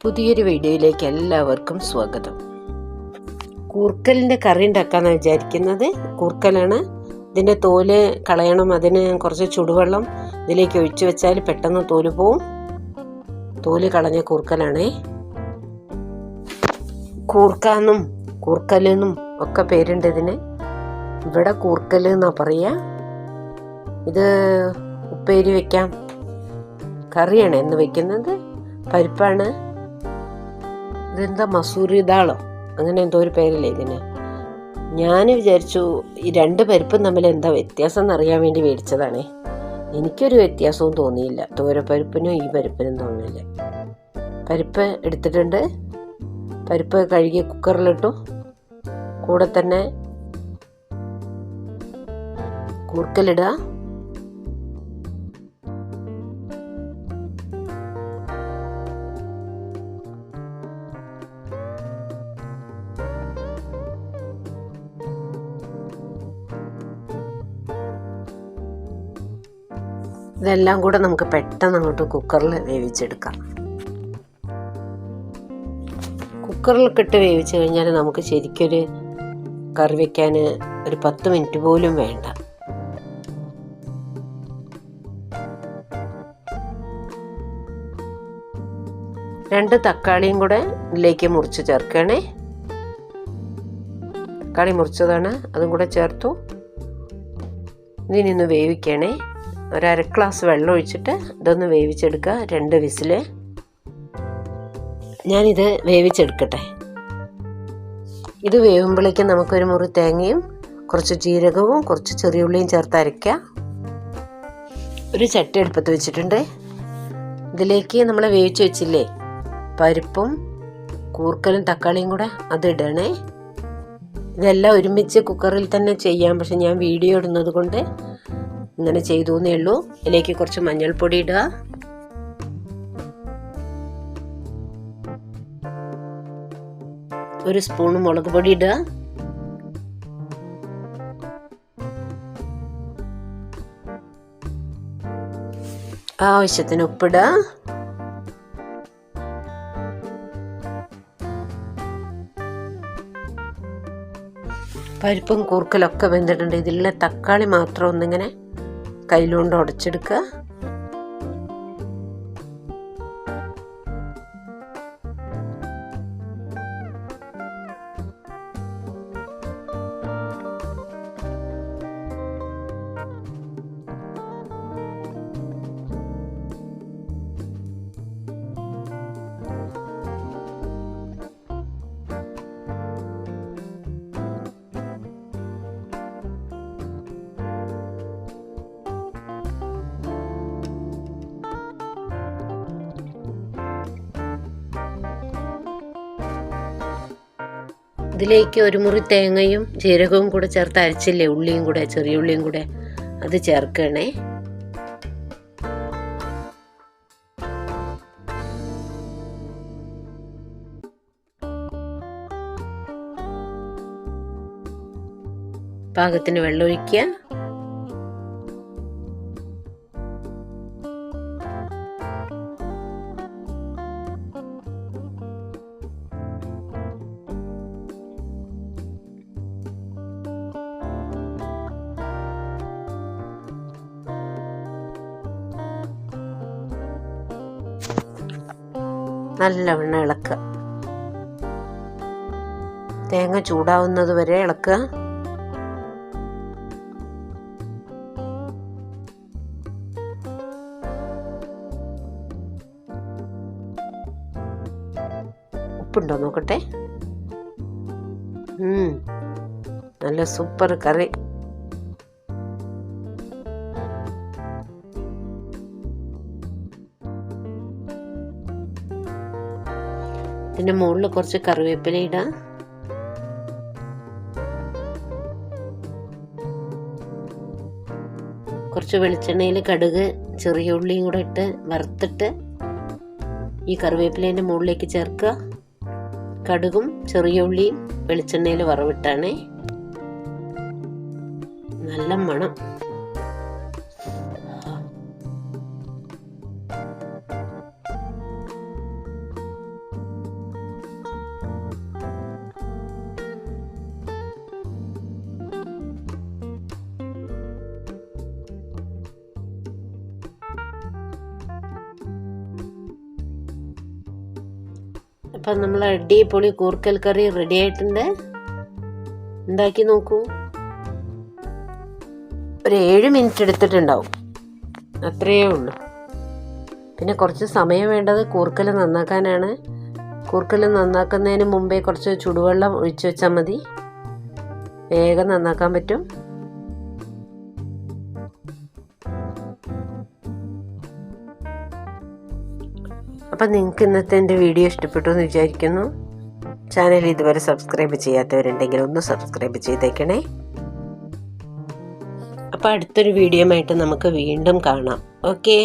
പുതിയൊരു വീഡിയോയിലേക്ക് എല്ലാവർക്കും സ്വാഗതം. കൂർക്കലിൻ്റെ കറി ഉണ്ടാക്കാമെന്നാണ് വിചാരിക്കുന്നത്. കൂർക്കലാണ്. ഇതിൻ്റെ തോല് കളയണം. അതിന് കുറച്ച് ചുടുവെള്ളം ഇതിലേക്ക് ഒഴിച്ചു വെച്ചാൽ പെട്ടെന്ന് തോല് പോവും. തോല് കളഞ്ഞ കൂർക്കലാണേ. കൂർക്കാന്നും കൂർക്കലെന്നും ഒക്കെ പേരുണ്ട് ഇതിന്. ഇവിടെ കൂർക്കൽ എന്നാണ് പറയുക. ഇത് ഉപ്പേരി വയ്ക്കാം. കറിയാണ് എന്ന് വെക്കുന്നത്. പരിപ്പാണ്. ഇതെന്താ മസൂരി ദാളോ അങ്ങനെ എന്തോ ഒരു പേരല്ലേ ഇതിന്. ഞാൻ വിചാരിച്ചു ഈ രണ്ട് പരിപ്പും തമ്മിൽ എന്താ വ്യത്യാസം എന്നറിയാൻ വേണ്ടി മേടിച്ചതാണേ. എനിക്കൊരു വ്യത്യാസവും തോന്നിയില്ല. തോരപ്പരിപ്പിനും ഈ പരിപ്പിനും തോന്നിയില്ല. പരിപ്പ് എടുത്തിട്ടുണ്ട്. പരിപ്പ് കഴുകി കുക്കറിലിട്ടു. കൂടെ തന്നെ കൂർക്കലിടുക. ഇതെല്ലാം കൂടെ നമുക്ക് പെട്ടെന്ന് അങ്ങോട്ട് കുക്കറിൽ വേവിച്ചെടുക്കാം. കുക്കറിലൊക്കെ ഇട്ട് വേവിച്ച് കഴിഞ്ഞാൽ നമുക്ക് ശരിക്കൊരു കറി വയ്ക്കാൻ ഒരു 10 മിനിറ്റ് പോലും വേണ്ട. രണ്ട് തക്കാളിയും കൂടെ ഇതിലേക്ക് മുറിച്ച് ചേർക്കണേ. തക്കാളി മുറിച്ചതാണ്, അതും കൂടെ ചേർത്തു. ഇതിനൊന്ന് വേവിക്കണേ. ഒരു 1/2 ഗ്ലാസ് വെള്ളം ഒഴിച്ചിട്ട് ഇതൊന്ന് വേവിച്ചെടുക്കുക. 2 വിസിൽ. ഞാനിത് വേവിച്ചെടുക്കട്ടെ. ഇത് വേവുമ്പോഴേക്കും നമുക്കൊരു മുറി തേങ്ങയും കുറച്ച് ജീരകവും കുറച്ച് ചെറിയുള്ളിയും ചേർത്ത് അരയ്ക്കുക. ഒരു ചട്ടി അടുപ്പത്ത് വെച്ചിട്ടുണ്ട്. ഇതിലേക്ക് നമ്മൾ വേവിച്ച് വെച്ചില്ലേ പരിപ്പും കൂർക്കലും തക്കാളിയും കൂടെ അതിടണേ. ഇതെല്ലാം ഒരുമിച്ച് കുക്കറിൽ തന്നെ ചെയ്യാം. പക്ഷെ ഞാൻ വീഡിയോ ഇടുന്നത് കൊണ്ട് ഇങ്ങനെ ചെയ്തു എന്നേ ഉള്ളൂ. ഇതിലേക്ക് കുറച്ച് മഞ്ഞൾപ്പൊടി ഇടുക. ഒരു സ്പൂൺ മുളക് പൊടി ഇടുക. ആവശ്യത്തിന് ഉപ്പിടുക. പരിപ്പും കൂർക്കലൊക്കെ വെന്തിട്ടുണ്ട്. ഇതിലുള്ള തക്കാളി മാത്രം ഒന്നിങ്ങനെ കയ്യിലുകൊണ്ട് ഉടച്ചെടുക്കുക. ഇതിലേക്ക് ഒരു മുറി തേങ്ങയും ജീരകവും കൂടെ ചേർത്ത് അരച്ചില്ലേ, ഉള്ളിയും കൂടെ ചെറിയ ഉള്ളിയും കൂടെ, അത് ചേർക്കണേ. പാകത്തിന് വെള്ളം ഒഴിക്കുക. നല്ലവണ്ണം ഇളക്കുക. തേങ്ങ ചൂടാവുന്നത് വരെ ഇളക്കുക. ഉപ്പുണ്ടോ നോക്കട്ടെ. നല്ല സൂപ്പർ കറി. ഇതിൻ്റെ മുകളിൽ കുറച്ച് കറിവേപ്പില ഇടാം. കുറച്ച് വെളിച്ചെണ്ണയിൽ കടുക് ചെറിയ ഉള്ളിയും കൂടെ ഇട്ട് വറുത്തിട്ട് ഈ കറിവേപ്പിലേൻ്റെ മുകളിലേക്ക് ചേർക്കുക. കടുകും ചെറിയ ഉള്ളിയും വെളിച്ചെണ്ണയിൽ വറവിട്ടാണേ. നല്ല മണം. അപ്പം നമ്മൾ അടിപൊളി കൂർക്കൽ കറി റെഡി ആയിട്ടുണ്ട്. ഉണ്ടാക്കി നോക്കൂ. ഒരു 7 മിനിറ്റ് എടുത്തിട്ടുണ്ടാവും, അത്രയേ ഉള്ളൂ. പിന്നെ കുറച്ച് സമയം വേണ്ടത് കൂർക്കൽ നന്നാക്കാനാണ്. കൂർക്കൽ നന്നാക്കുന്നതിന് മുമ്പേ കുറച്ച് ചുടുവെള്ളം ഒഴിച്ചു വെച്ചാൽ മതി, വേഗം നന്നാക്കാൻ പറ്റും. അപ്പം നിങ്ങൾക്ക് ഇന്നത്തെ എൻ്റെ വീഡിയോ ഇഷ്ടപ്പെട്ടു എന്ന് വിചാരിക്കുന്നു. ചാനൽ ഇതുവരെ സബ്സ്ക്രൈബ് ചെയ്യാത്തവരുണ്ടെങ്കിൽ ഒന്ന് സബ്സ്ക്രൈബ് ചെയ്തേക്കണേ. അപ്പോൾ അടുത്തൊരു വീഡിയോ ആയിട്ട് നമുക്ക് വീണ്ടും കാണാം. ഓക്കേ.